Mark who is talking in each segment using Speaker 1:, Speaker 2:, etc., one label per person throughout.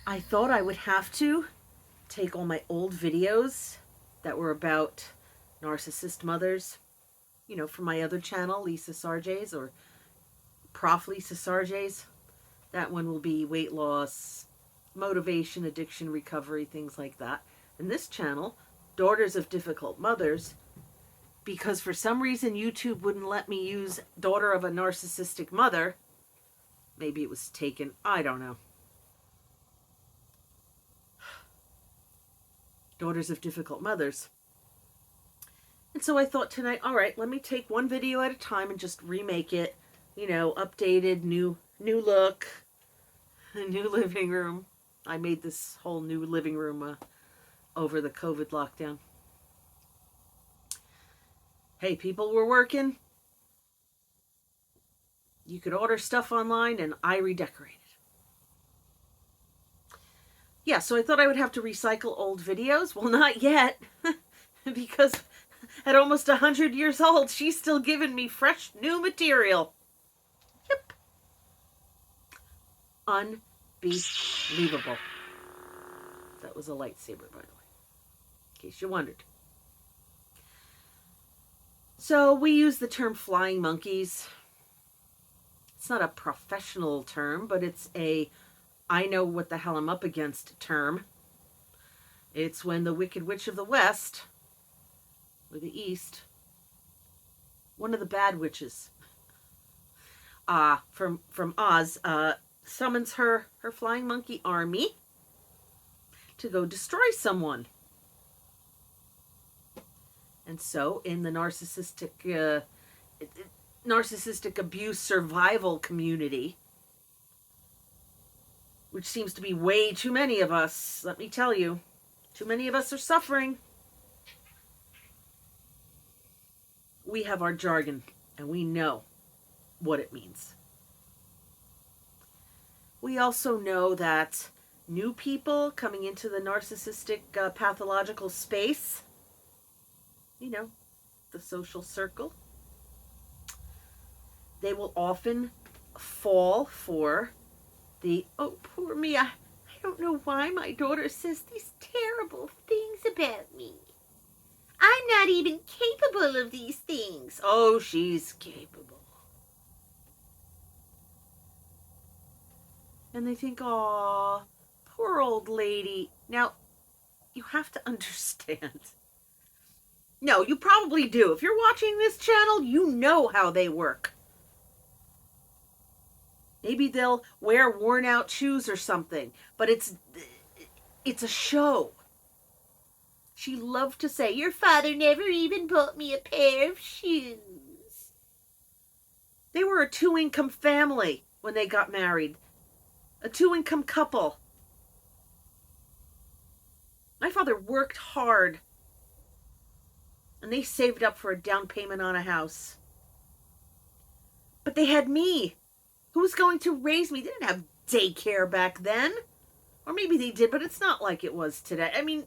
Speaker 1: I thought I would have to take all my old videos that were about narcissist mothers, from my other channel, Lisa Sarjay's, or Prof. Lisa Sarjay's. That one will be weight loss, motivation, addiction, recovery, things like that. And this channel, Daughters of Difficult Mothers, because for some reason YouTube wouldn't let me use daughter of a narcissistic mother. Maybe it was taken, I don't know. Daughters of Difficult Mothers. And so I thought tonight, all right, let me take one video at a time and just remake it, updated, new look, a new living room. I made this whole new living room over the COVID lockdown. Hey, people were working. You could order stuff online, and I redecorated. Yeah, so I thought I would have to recycle old videos. Well, not yet, because at almost 100 years old, she's still giving me fresh, new material. Yep. Unbelievable. That was a lightsaber, by the way, in case you wondered. So we use the term flying monkeys. It's not a professional term, but it's a I know what the hell I'm up against term. It's when the Wicked Witch of the West, or the East, one of the bad witches from Oz, summons her flying monkey army to go destroy someone. And so in the narcissistic abuse survival community, which seems to be way too many of us, let me tell you, too many of us are suffering. We have our jargon, and we know what it means. We also know that new people coming into the narcissistic pathological space, the social circle, they will often fall for the, oh, poor me, I don't know why my daughter says these terrible things about me. I'm not even capable of these things. Oh, she's capable. And they think, aw, poor old lady. Now, you have to understand. No, you probably do. If you're watching this channel, you know how they work. Maybe they'll wear worn out shoes or something, but it's a show. She loved to say, your father never even bought me a pair of shoes. They were a 2-income family when they got married. A 2-income couple. My father worked hard, and they saved up for a down payment on a house. But they had me. Who was going to raise me? They didn't have daycare back then. Or maybe they did, but it's not like it was today. I mean,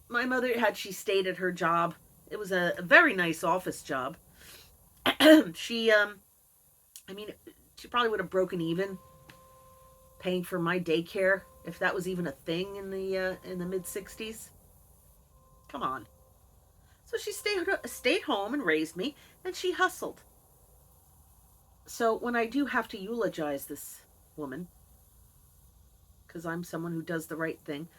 Speaker 1: my mother, had she stayed at her job, it was a very nice office job. She probably would have broken even paying for my daycare, if that was even a thing in the mid-60s. Come on. So she stayed home and raised me, and she hustled. So when I do have to eulogize this woman, because I'm someone who does the right thing,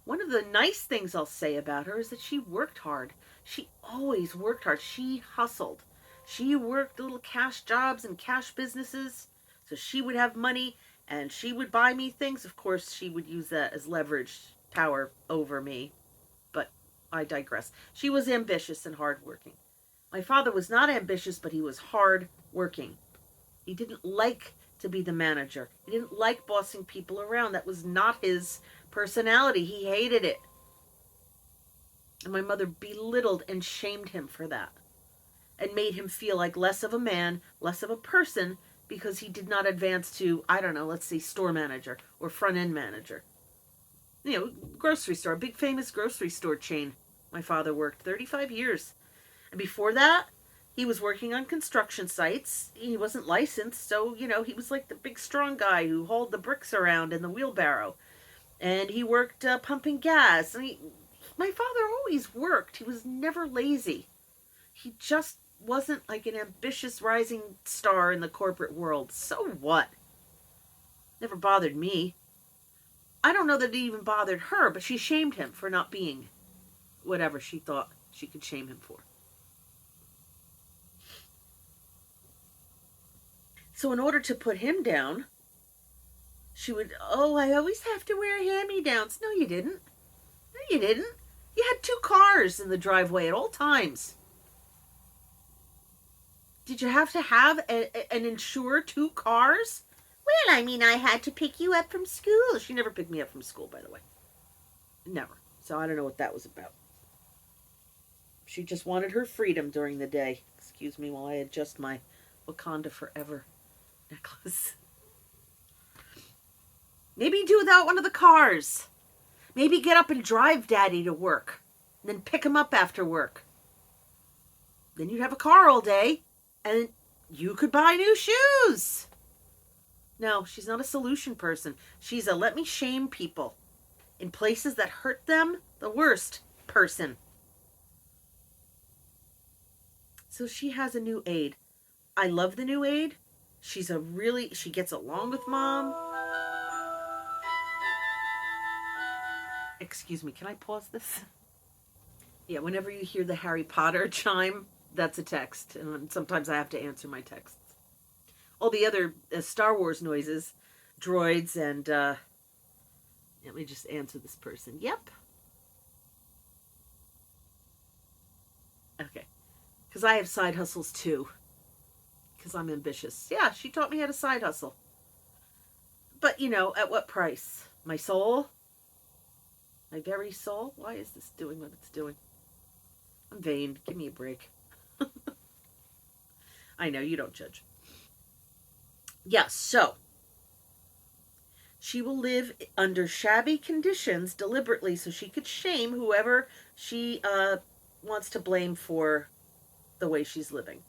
Speaker 1: one of the nice things I'll say about her is that she worked hard. She always worked hard. She hustled. She worked little cash jobs and cash businesses, so she would have money, and she would buy me things. Of course, she would use that as leverage power over me, but I digress. She was ambitious and hardworking. My father was not ambitious, but he was hardworking. He didn't like to be the manager. He didn't like bossing people around. That was not his personality. He hated it. And my mother belittled and shamed him for that, and made him feel like less of a man, less of a person, because he did not advance to, I don't know, let's say store manager or front end manager. Grocery store, a big famous grocery store chain. My father worked 35 years. And before that, he was working on construction sites. He wasn't licensed, so, he was like the big strong guy who hauled the bricks around in the wheelbarrow. And he worked pumping gas. My father always worked. He was never lazy. He just wasn't like an ambitious rising star in the corporate world. So what? Never bothered me. I don't know that it even bothered her, but she shamed him for not being whatever she thought she could shame him for. So in order to put him down, she would, oh, I always have to wear hand-me-downs. No, you didn't. No, you didn't. You had 2 cars in the driveway at all times. Did you have to have an insure 2 cars? Well, I mean, I had to pick you up from school. She never picked me up from school, by the way. Never. So I don't know what that was about. She just wanted her freedom during the day. Excuse me while I adjust my Wakanda Forever necklace. Maybe do without one of the cars. Maybe get up and drive Daddy to work. And then pick him up after work. Then you'd have a car all day. And you could buy new shoes. No, she's not a solution person. She's a let me shame people in places that hurt them the worst person. So she has a new aide. I love the new aide. She gets along with Mom. Excuse me, can I pause this? Yeah, whenever you hear the Harry Potter chime, that's a text. And sometimes I have to answer my texts. All the other Star Wars noises, droids, and let me just answer this person. Yep. Okay. Because I have side hustles too. Because I'm ambitious. Yeah, she taught me how to side hustle. But, at what price? My soul? My very soul? Why is this doing what it's doing? I'm vain. Give me a break. I know, you don't judge. Yeah, so she will live under shabby conditions deliberately so she could shame whoever she wants to blame for the way she's living.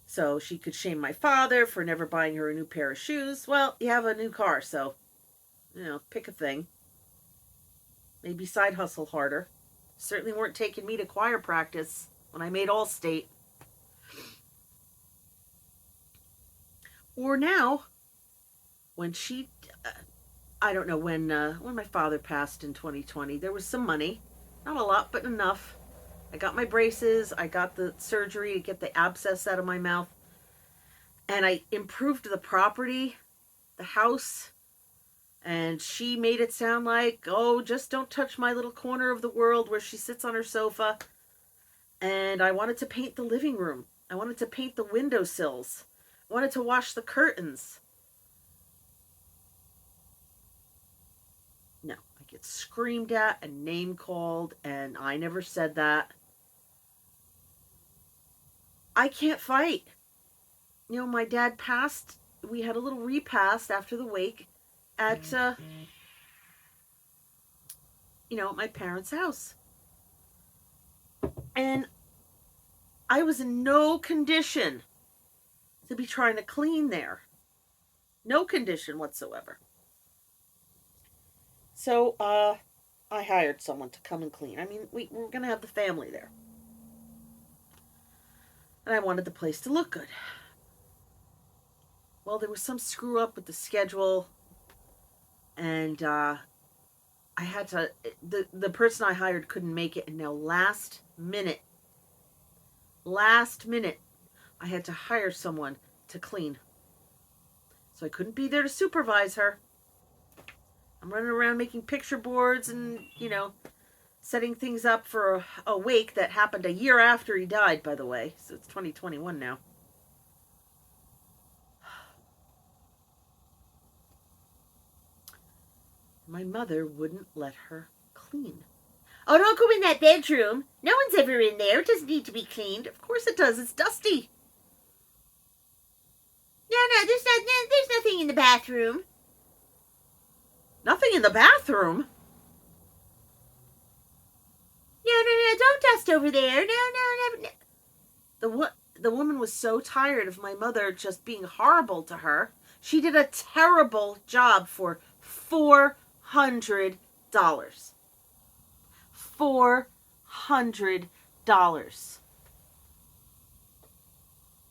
Speaker 1: So she could shame my father for never buying her a new pair of shoes. Well, you have a new car, so, pick a thing. Maybe side hustle harder. Certainly weren't taking me to choir practice when I made Allstate. Or now, when she, I don't know, when my father passed in 2020, there was some money. Not a lot, but enough. I got my braces. I got the surgery to get the abscess out of my mouth. And I improved the property, the house. And she made it sound like, oh, just don't touch my little corner of the world where she sits on her sofa. And I wanted to paint the living room. I wanted to paint the windowsills. I wanted to wash the curtains. No, I get screamed at and name called, and I never said that. I can't fight. My dad passed. We had a little repast after the wake at, my parents' house. And I was in no condition to be trying to clean there. No condition whatsoever. So, I hired someone to come and clean. I mean, we were going to have the family there. And I wanted the place to look good. Well, there was some screw up with the schedule. And, I had to, the person I hired couldn't make it. And now last minute, I had to hire someone to clean. So I couldn't be there to supervise her. I'm running around making picture boards and, setting things up for a wake that happened a year after he died, by the way. So it's 2021 now. My mother wouldn't let her clean. Oh, don't go in that bedroom. No one's ever in there. It doesn't need to be cleaned. Of course it does. It's dusty. No, there's nothing in the bathroom. Nothing in the bathroom? No, don't dust over there. No. The woman was so tired of my mother just being horrible to her. She did a terrible job for $400. $400.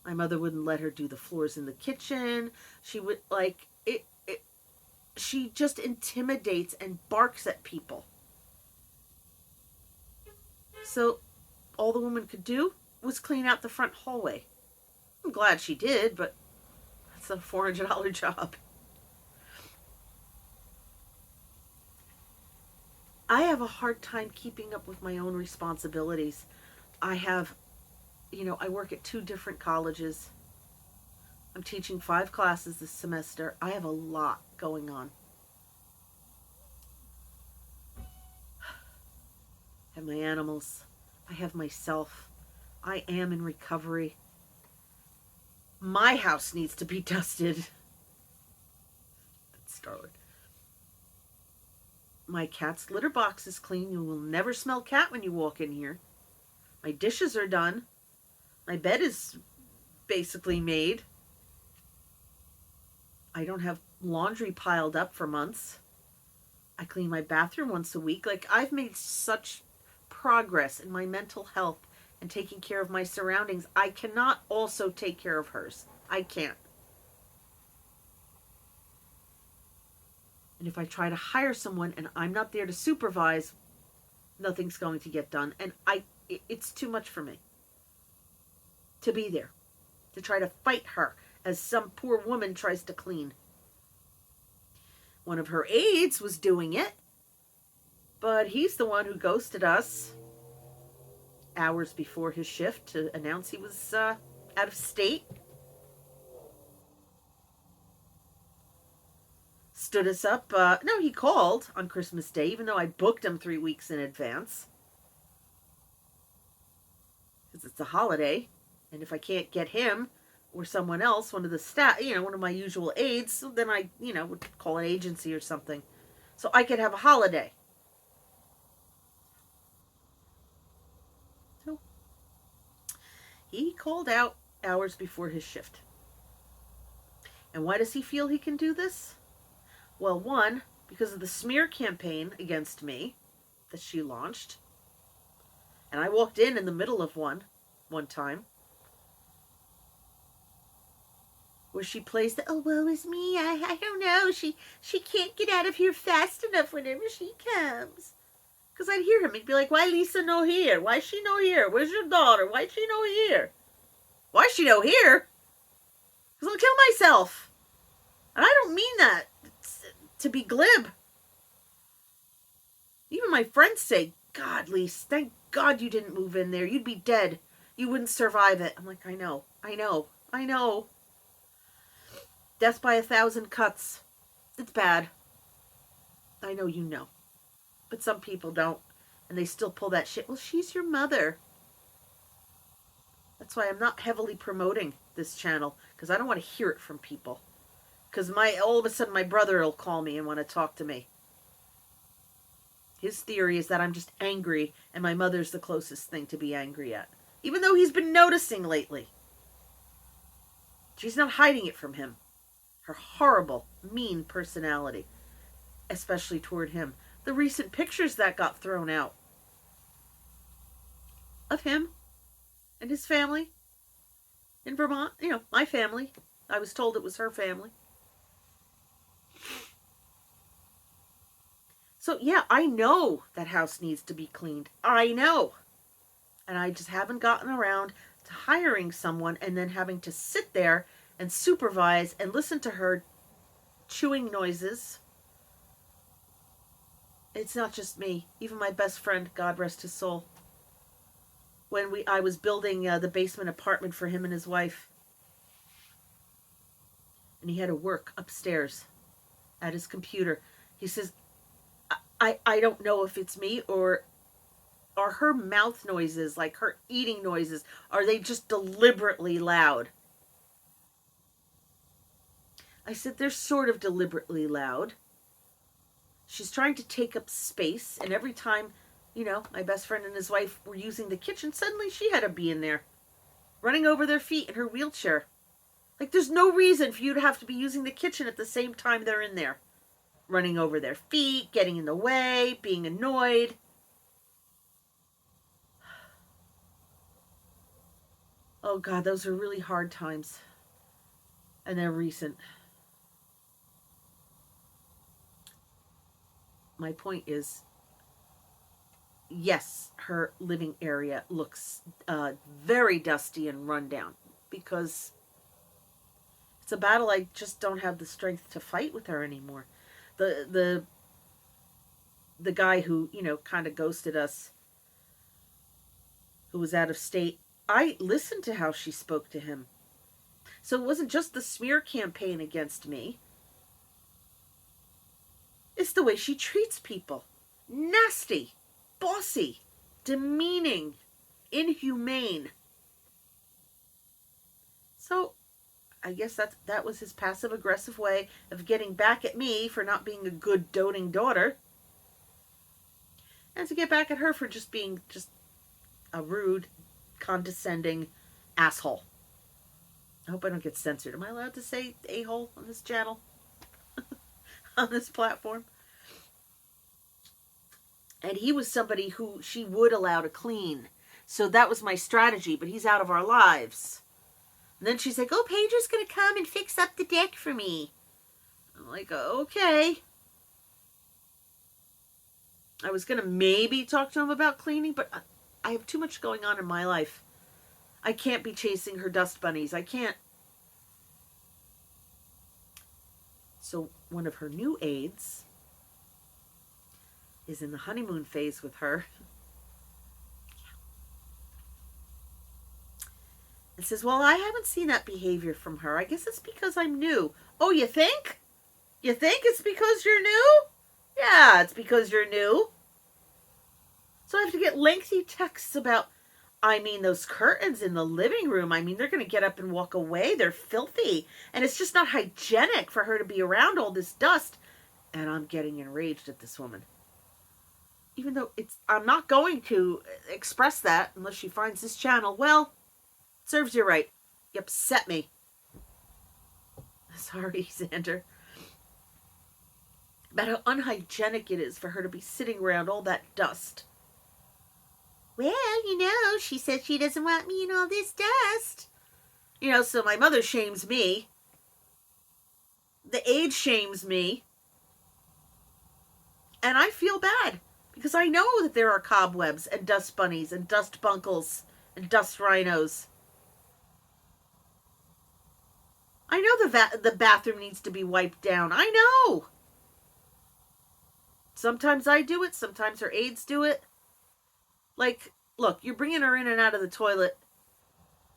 Speaker 1: My mother wouldn't let her do the floors in the kitchen. She would, like, she just intimidates and barks at people. So all the woman could do was clean out the front hallway. I'm glad she did, but that's a $400 job. I have a hard time keeping up with my own responsibilities. I have, I work at 2 different colleges. I'm teaching 5 classes this semester. I have a lot going on. I have my animals. I have myself. I am in recovery. My house needs to be dusted. That's Starwood. My cat's litter box is clean. You will never smell cat when you walk in here. My dishes are done. My bed is basically made. I don't have laundry piled up for months. I clean my bathroom once a week. Like, I've made such progress in my mental health and taking care of my surroundings. I cannot also take care of hers. I can't. And if I try to hire someone and I'm not there to supervise, nothing's going to get done. And it's too much for me to be there, to try to fight her as some poor woman tries to clean. One of her aides was doing it, but he's the one who ghosted us hours before his shift to announce he was out of state. Stood us up. No, he called on Christmas Day, even though I booked him 3 weeks in advance. Because it's a holiday. And if I can't get him or someone else, one of the staff, one of my usual aides, then I, would call an agency or something. So I could have a holiday. So he called out hours before his shift. And why does he feel he can do this? Well, one, because of the smear campaign against me that she launched. And I walked in the middle of one time, where she plays the, oh, woe is me, I don't know, she can't get out of here fast enough whenever she comes. Because I'd hear him, he'd be like, why Lisa no here? Why she no here? Where's your daughter? Why she no here? Why she no here? Because I'll kill myself. And I don't mean that to be glib. Even my friends say, God, Lise, thank God you didn't move in there. You'd be dead. You wouldn't survive it. I'm like, I know. Death by 1,000 cuts. It's bad. I know you know. But some people don't. And they still pull that shit. Well, she's your mother. That's why I'm not heavily promoting this channel. Because I don't want to hear it from people. Because all of a sudden my brother will call me and want to talk to me. His theory is that I'm just angry and my mother's the closest thing to be angry at. Even though he's been noticing lately. She's not hiding it from him. Her horrible, mean personality. Especially toward him. The recent pictures that got thrown out of him and his family in Vermont. My family. I was told it was her family. So, yeah, I know that house needs to be cleaned. I know. And I just haven't gotten around to hiring someone and then having to sit there and supervise and listen to her chewing noises. It's not just me. Even my best friend, God rest his soul. When I was building the basement apartment for him and his wife. And he had to work upstairs at his computer. He says, I don't know if it's me or are her mouth noises, like her eating noises, are they just deliberately loud? I said, they're sort of deliberately loud. She's trying to take up space, and every time, my best friend and his wife were using the kitchen, suddenly she had to be in there, running over their feet in her wheelchair. Like, there's no reason for you to have to be using the kitchen at the same time they're in there. running over their feet, getting in the way, being annoyed. Oh God, those are really hard times. And they're recent. My point is, yes, her living area looks very dusty and run down because it's a battle I just don't have the strength to fight with her anymore. The guy who, kind of ghosted us, who was out of state, I listened to how she spoke to him. So it wasn't just the smear campaign against me. It's the way she treats people. Nasty, bossy, demeaning, inhumane. So I guess that was his passive-aggressive way of getting back at me for not being a good, doting daughter. And to get back at her for just being a rude, condescending asshole. I hope I don't get censored. Am I allowed to say a-hole on this channel? On this platform? And he was somebody who she would allow to clean. So that was my strategy, but he's out of our lives. And then she's like, oh, Pedro's going to come and fix up the deck for me. I'm like, okay. I was going to maybe talk to him about cleaning, but I have too much going on in my life. I can't be chasing her dust bunnies. I can't. So one of her new aides is in the honeymoon phase with her. And says, well, I haven't seen that behavior from her. I guess it's because I'm new. Oh, you think? You think it's because you're new? Yeah, it's because you're new. So I have to get lengthy texts about, those curtains in the living room, they're going to get up and walk away. They're filthy. And it's just not hygienic for her to be around all this dust. And I'm getting enraged at this woman. Even though I'm not going to express that unless she finds this channel. Well, serves you right. You upset me. Sorry, Xander. About how unhygienic it is for her to be sitting around all that dust. Well, she said she doesn't want me in all this dust. So my mother shames me. The aide shames me. And I feel bad. Because I know that there are cobwebs and dust bunnies and dust bunkles and dust rhinos. I know the bathroom needs to be wiped down. I know. Sometimes I do it. Sometimes her aides do it. Like, look, you're bringing her in and out of the toilet.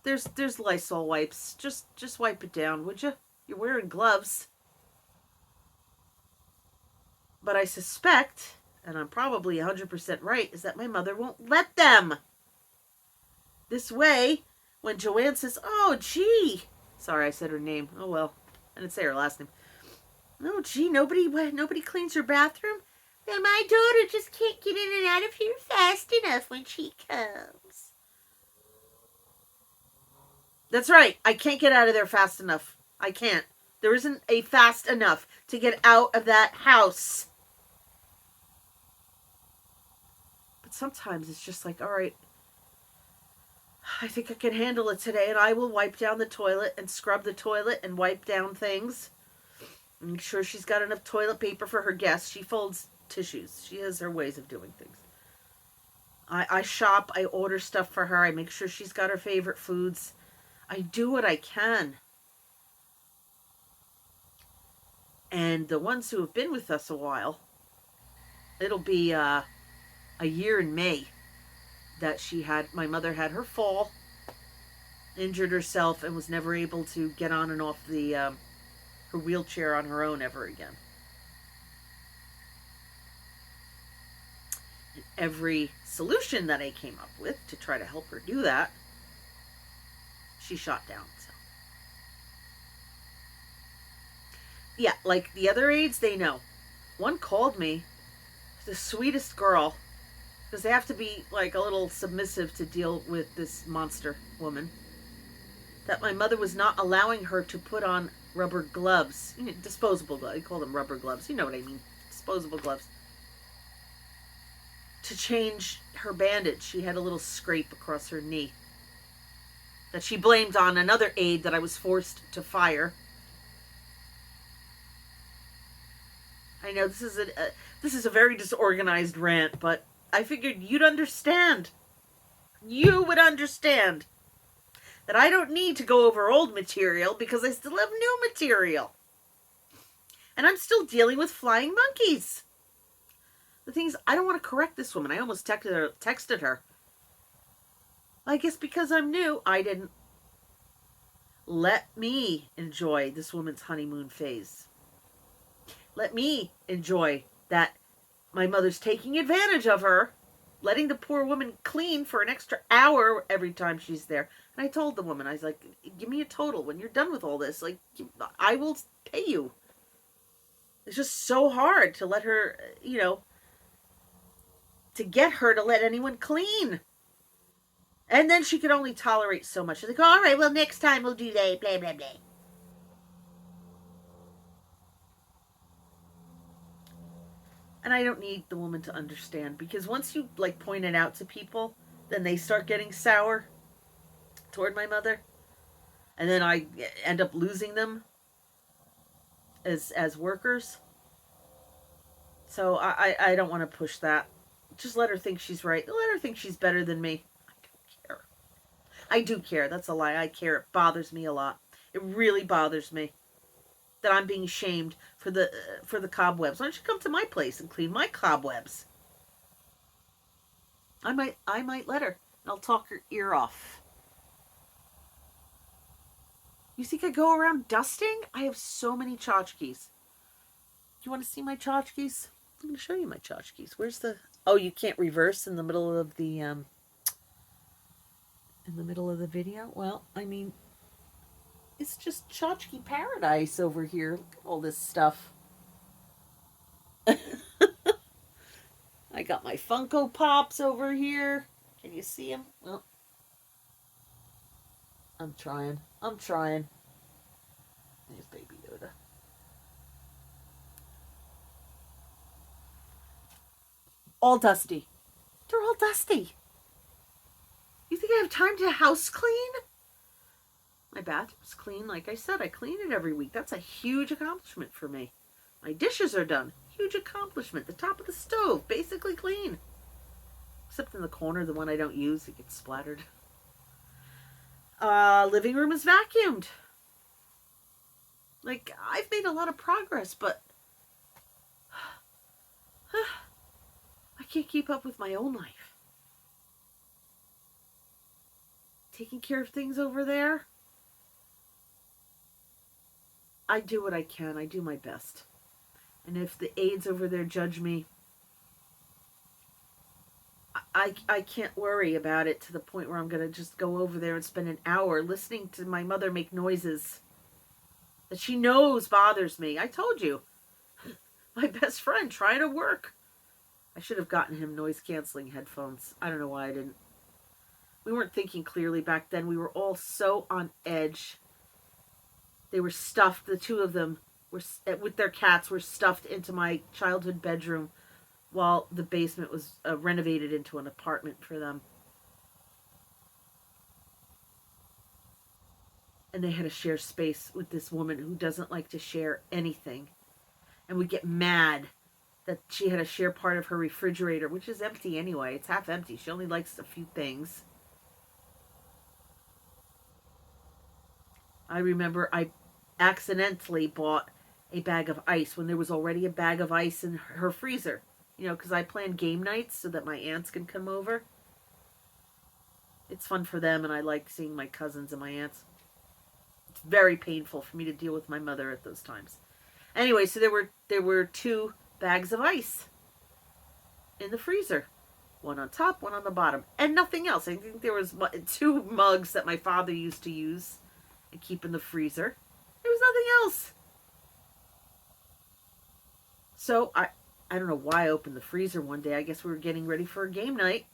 Speaker 1: There's Lysol wipes. Just wipe it down, would you? You're wearing gloves. But I suspect, and I'm probably 100% right, is that my mother won't let them. This way, when Joanne says, oh, gee. Sorry, I said her name. Oh, well. I didn't say her last name. Oh, gee, nobody cleans her bathroom? Well, my daughter just can't get in and out of here fast enough when she comes. That's right. I can't get out of there fast enough. I can't. There isn't a fast enough to get out of that house. But sometimes it's just like, all right, I think I can handle it today, and I will wipe down the toilet and scrub the toilet and wipe down things. Make sure she's got enough toilet paper for her guests. She folds tissues. She has her ways of doing things. I shop. I order stuff for her. I make sure she's got her favorite foods. I do what I can. And the ones who have been with us a while, it'll be a year in May that my mother had her fall, injured herself, and was never able to get on and off her wheelchair on her own ever again. And every solution that I came up with to try to help her do that, she shot down. So. Yeah, like the other aides, they know. One called me, the sweetest girl, because they have to be like a little submissive to deal with this monster woman, that my mother was not allowing her to put on rubber gloves, disposable gloves. I call them rubber gloves. You know what I mean. Disposable gloves. To change her bandage. She had a little scrape across her knee that she blamed on another aide that I was forced to fire. I know this is a very disorganized rant, but I figured you'd understand. You would understand that I don't need to go over old material because I still have new material. And I'm still dealing with flying monkeys. The thing is, I don't want to correct this woman. I almost texted her. I guess because I'm new, I didn't. Let me enjoy this woman's honeymoon phase. Let me enjoy that my mother's taking advantage of her, letting the poor woman clean for an extra hour every time she's there. And I told the woman, I was like, give me a total when you're done with all this. Like, I will pay you. It's just so hard to let her, to get her to let anyone clean. And then she could only tolerate so much. She's like, all right, well, next time we'll do that, blah, blah, blah. And I don't need the woman to understand, because once you point it out to people, then they start getting sour toward my mother, and then I end up losing them as workers. So I don't want to push that. Just let her think she's right. Let her think she's better than me. I don't care. I do care. That's a lie. I care. It bothers me a lot. It really bothers me that I'm being shamed for the cobwebs. Why don't you come to my place and clean my cobwebs? I might let her, and I'll talk her ear off. You think I go around dusting? I have so many tchotchkes. You want to see my tchotchkes? I'm going to show you my tchotchkes. Where's the... Oh, you can't reverse in the middle of the video? Well, I mean, it's just tchotchke paradise over here. Look at all this stuff. I got my Funko Pops over here. Can you see them? Well, I'm trying. There's Baby Yoda. All dusty. They're all dusty. You think I have time to house clean? My bathroom's clean. Like I said, I clean it every week. That's a huge accomplishment for me. My dishes are done. Huge accomplishment. The top of the stove, basically clean. Except in the corner, the one I don't use, it gets splattered. Living room is vacuumed. Like, I've made a lot of progress, but I can't keep up with my own life. Taking care of things over there, I do what I can. I do my best. And if the aides over there judge me, I can't worry about it to the point where I'm going to just go over there and spend an hour listening to my mother make noises that she knows bothers me. I told you. My best friend trying to work. I should have gotten him noise-canceling headphones. I don't know why I didn't. We weren't thinking clearly back then. We were all so on edge. They were stuffed. The two of them were, with their cats, were stuffed into my childhood bedroom while the basement was renovated into an apartment for them. And they had to share space with this woman who doesn't like to share anything. And we get mad that she had to share part of her refrigerator, which is empty anyway. It's half empty. She only likes a few things. I remember I accidentally bought a bag of ice when there was already a bag of ice in her freezer. Because I plan game nights so that my aunts can come over. It's fun for them, and I like seeing my cousins and my aunts. It's very painful for me to deal with my mother at those times. Anyway, so there were 2 bags of ice in the freezer. One on top, one on the bottom. And nothing else. I think there was 2 mugs that my father used to use and keep in the freezer. There was nothing else. So I don't know why I opened the freezer one day. I guess we were getting ready for a game night.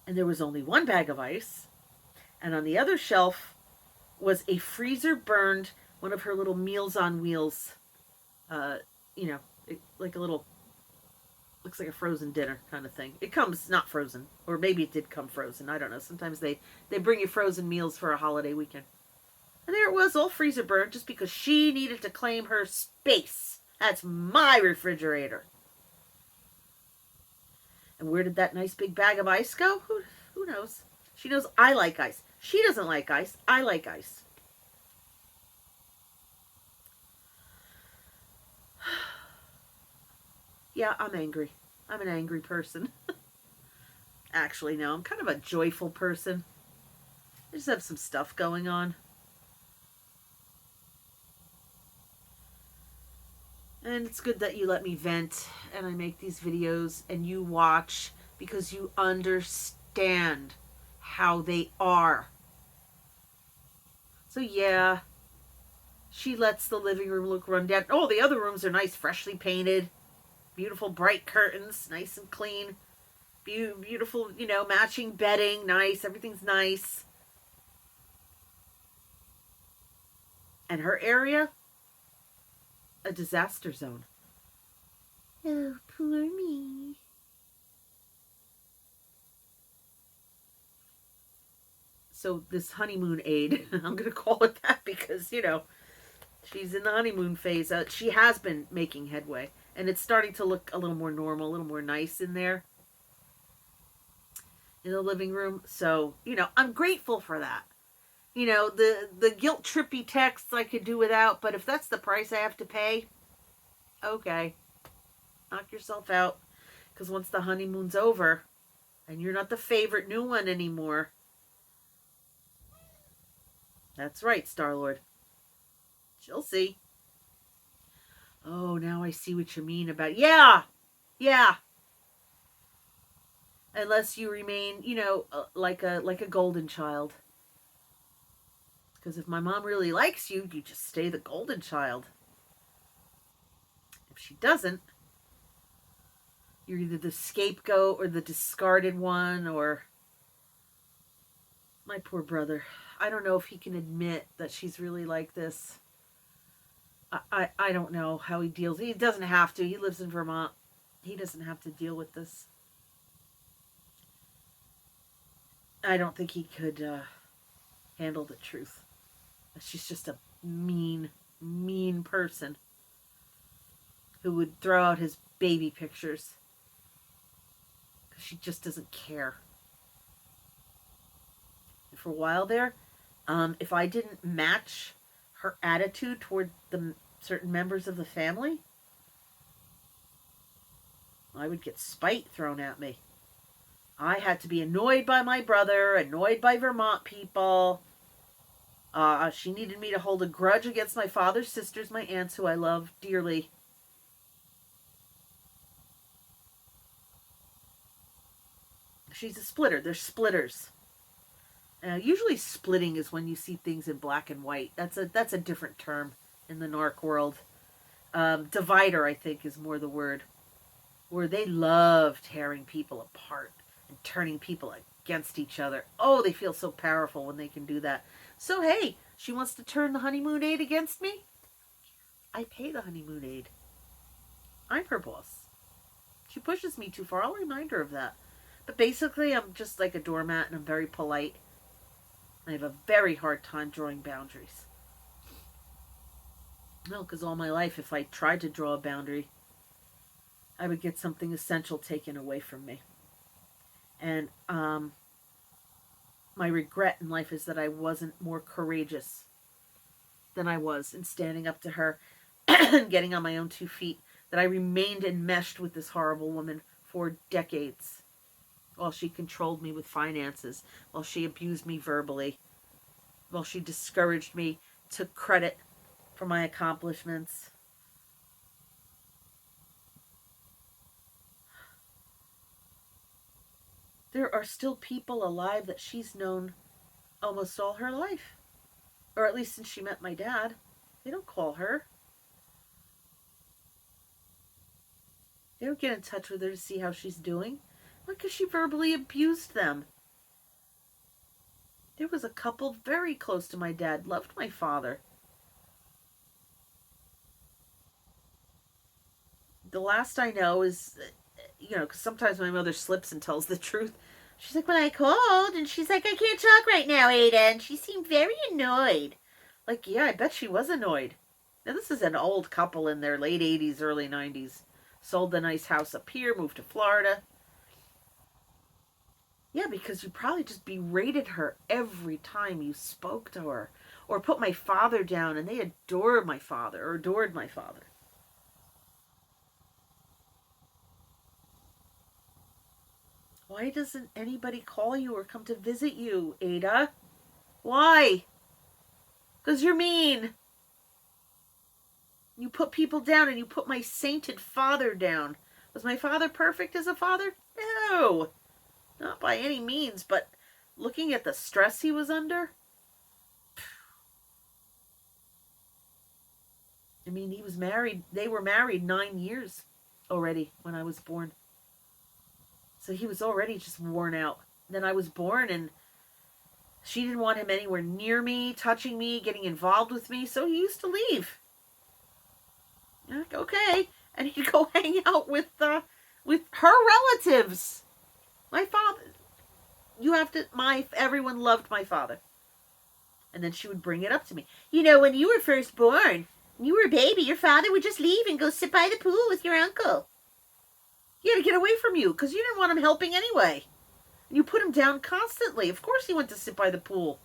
Speaker 1: And there was only 1 bag of ice. And on the other shelf was a freezer burned, one of her little Meals on Wheels, like a little, looks like a frozen dinner kind of thing. It comes not frozen, or maybe it did come frozen. I don't know. Sometimes they bring you frozen meals for a holiday weekend. And there it was, all freezer burned, just because she needed to claim her space. That's my refrigerator. And where did that nice big bag of ice go? Who knows? She knows I like ice. She doesn't like ice. I like ice. Yeah, I'm angry. I'm an angry person. Actually, no, I'm kind of a joyful person. I just have some stuff going on. And it's good that you let me vent and I make these videos and you watch because you understand how they are. So yeah, she lets the living room look run down. Oh, the other rooms are nice, freshly painted. Beautiful bright curtains, nice and clean. Beautiful, matching bedding, nice. Everything's nice. And her area, a disaster zone. Oh, poor me. So this honeymoon aid, I'm going to call it that because, she's in the honeymoon phase. She has been making headway. And it's starting to look a little more normal, a little more nice in there. In the living room. So, I'm grateful for that. The guilt trippy texts I could do without, but if that's the price I have to pay, okay. Knock yourself out. Because once the honeymoon's over, and you're not the favorite new one anymore. That's right, Star-Lord. She'll see. Oh, now I see what you mean about... Yeah! Unless you remain, like a golden child. Because if my mom really likes you, you just stay the golden child. If she doesn't, you're either the scapegoat or the discarded one, or... My poor brother. I don't know if he can admit that she's really like this. I don't know how he deals. He doesn't have to. He lives in Vermont. He doesn't have to deal with this. I don't think he could handle the truth. She's just a mean person who would throw out his baby pictures because she just doesn't care. And for a while there, if I didn't match her attitude toward the certain members of the family, I would get spite thrown at me. I had to be annoyed by my brother, annoyed by Vermont people. She needed me to hold a grudge against my father's sisters, my aunts, who I love dearly. She's a splitter. They're splitters. Usually splitting is when you see things in black and white. That's a different term in the narc world. Divider, I think, is more the word. Where they love tearing people apart and turning people against each other. Oh, they feel so powerful when they can do that. So, hey, she wants to turn the honeymoon aid against me? I pay the honeymoon aid. I'm her boss. She pushes me too far. I'll remind her of that. But basically, I'm just like a doormat and I'm very polite. I have a very hard time drawing boundaries. No, because all my life, if I tried to draw a boundary, I would get something essential taken away from me. And my regret in life is that I wasn't more courageous than I was in standing up to her and getting on my own 2 feet. That I remained enmeshed with this horrible woman for decades. While she controlled me with finances. While she abused me verbally. While she discouraged me, took credit for my accomplishments. There are still people alive that she's known almost all her life. Or at least since she met my dad. They don't call her. They don't get in touch with her to see how she's doing. Why? Because she verbally abused them. There was a couple very close to my dad, loved my father. The last I know is, because sometimes my mother slips and tells the truth. She's like, "Well, I called," and she's like, "I can't talk right now, Ada." And she seemed very annoyed. Like, yeah, I bet she was annoyed. Now, this is an old couple in their late 80s, early 90s. Sold the nice house up here, moved to Florida. Yeah, because you probably just berated her every time you spoke to her. Or put my father down, and they adored my father, or adored my father. Why doesn't anybody call you or come to visit you, Ada? Why? Because you're mean. You put people down, and you put my sainted father down. Was my father perfect as a father? No. Not by any means, but looking at the stress he was under, I mean, he was married. They were married 9 years already when I was born. So he was already just worn out. Then I was born, and she didn't want him anywhere near me, touching me, getting involved with me, so he used to leave. I'm like, okay. And he'd go hang out with her relatives. My father. Everyone loved my father. And then she would bring it up to me. When you were first born, when you were a baby, your father would just leave and go sit by the pool with your uncle. He had to get away from you because you didn't want him helping anyway. And you put him down constantly. Of course he went to sit by the pool.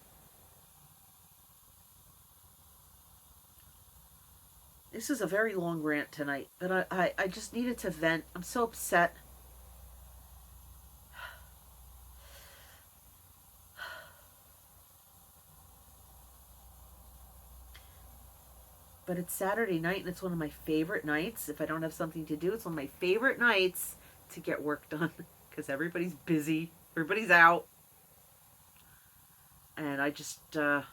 Speaker 1: This is a very long rant tonight, but I just needed to vent. I'm so upset. But it's Saturday night, and it's one of my favorite nights. If I don't have something to do, it's one of my favorite nights to get work done because everybody's busy, everybody's out. And I just, I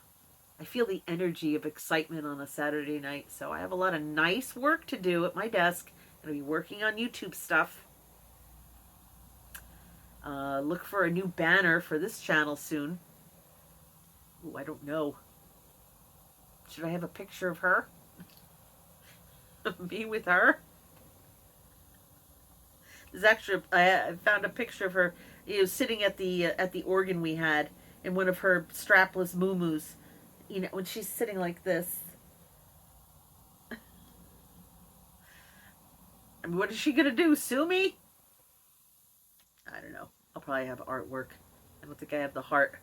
Speaker 1: feel the energy of excitement on a Saturday night. So I have a lot of nice work to do at my desk. I'm going to be working on YouTube stuff. Look for a new banner for this channel soon. Ooh, I don't know. Should I have a picture of her? Me with her? There's actually, I found a picture of her, sitting at the organ we had in one of her strapless moo-moos. When she's sitting like this. I mean, what is she gonna do? Sue me? I don't know. I'll probably have artwork. I don't think I have the heart.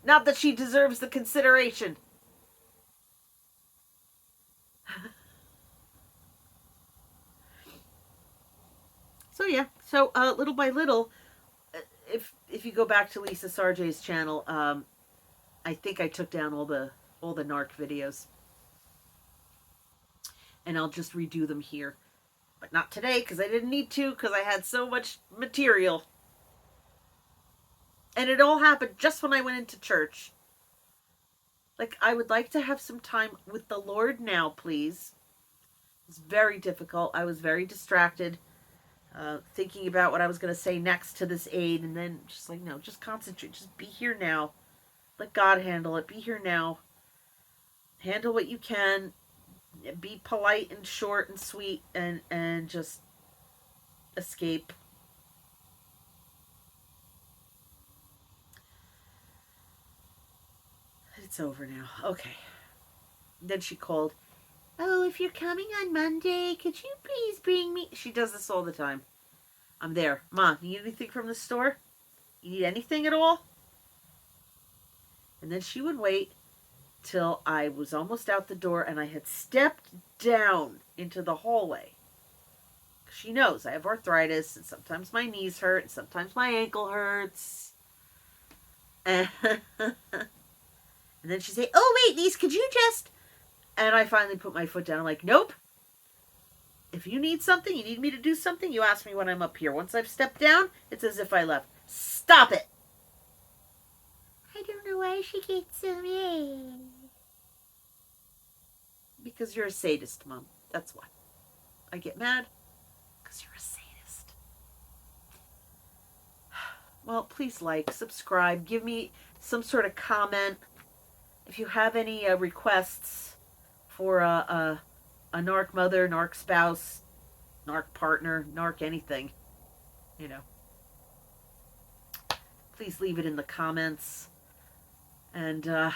Speaker 1: Not that she deserves the consideration. So yeah, little by little, if you go back to Lisa Sarge's channel, I think I took down all the narc videos, and I'll just redo them here, but not today because I didn't need to because I had so much material, and it all happened just when I went into church. Like, I would like to have some time with the Lord now, please. It's very difficult. I was very distracted. Thinking about what I was going to say next to this aid, and then just like, no, just concentrate, just be here now. Let God handle it. Be here now. Handle what you can. Be polite and short and sweet, and just escape. It's over now. Okay. Then she called. "Oh, if you're coming on Monday, could you please bring me..." She does this all the time. I'm there. "Ma, you need anything from the store? You need anything at all?" And then she would wait till I was almost out the door and I had stepped down into the hallway. She knows I have arthritis, and sometimes my knees hurt, and sometimes my ankle hurts. And then she'd say, "Oh, wait, niece, could you just..." And I finally put my foot down. I'm like, "Nope. If you need something, you need me to do something, you ask me when I'm up here. Once I've stepped down, it's as if I left. Stop it." I don't know why she gets so mean. Because you're a sadist, Mom. That's why. I get mad because you're a sadist. Well, please like, subscribe, give me some sort of comment. If you have any requests for a narc mother, narc spouse, narc partner, narc anything, you know, please leave it in the comments. And I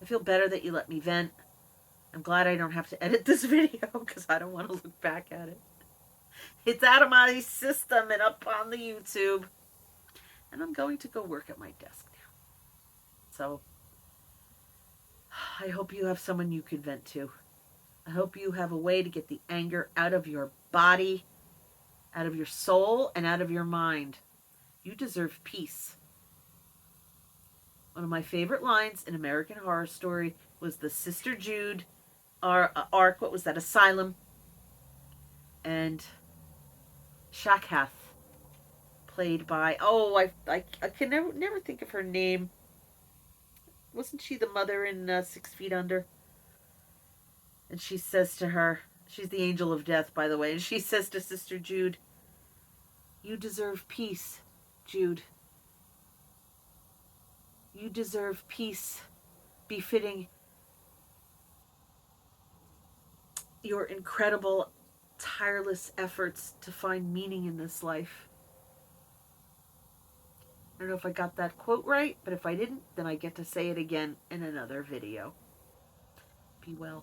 Speaker 1: feel better that you let me vent. I'm glad I don't have to edit this video because I don't want to look back at it. It's out of my system and up on the YouTube. And I'm going to go work at my desk now. So I hope you have someone you can vent to. I hope you have a way to get the anger out of your body, out of your soul, and out of your mind. You deserve peace. One of my favorite lines in American Horror Story was the Sister Jude arc. What was that? Asylum. And Shakath, played by, I can never think of her name. Wasn't she the mother in 6 Feet Under? And she says to her, she's the angel of death, by the way, and she says to Sister Jude, "You deserve peace, Jude. You deserve peace befitting your incredible, tireless efforts to find meaning in this life." I don't know if I got that quote right, but if I didn't, then I get to say it again in another video. Be well.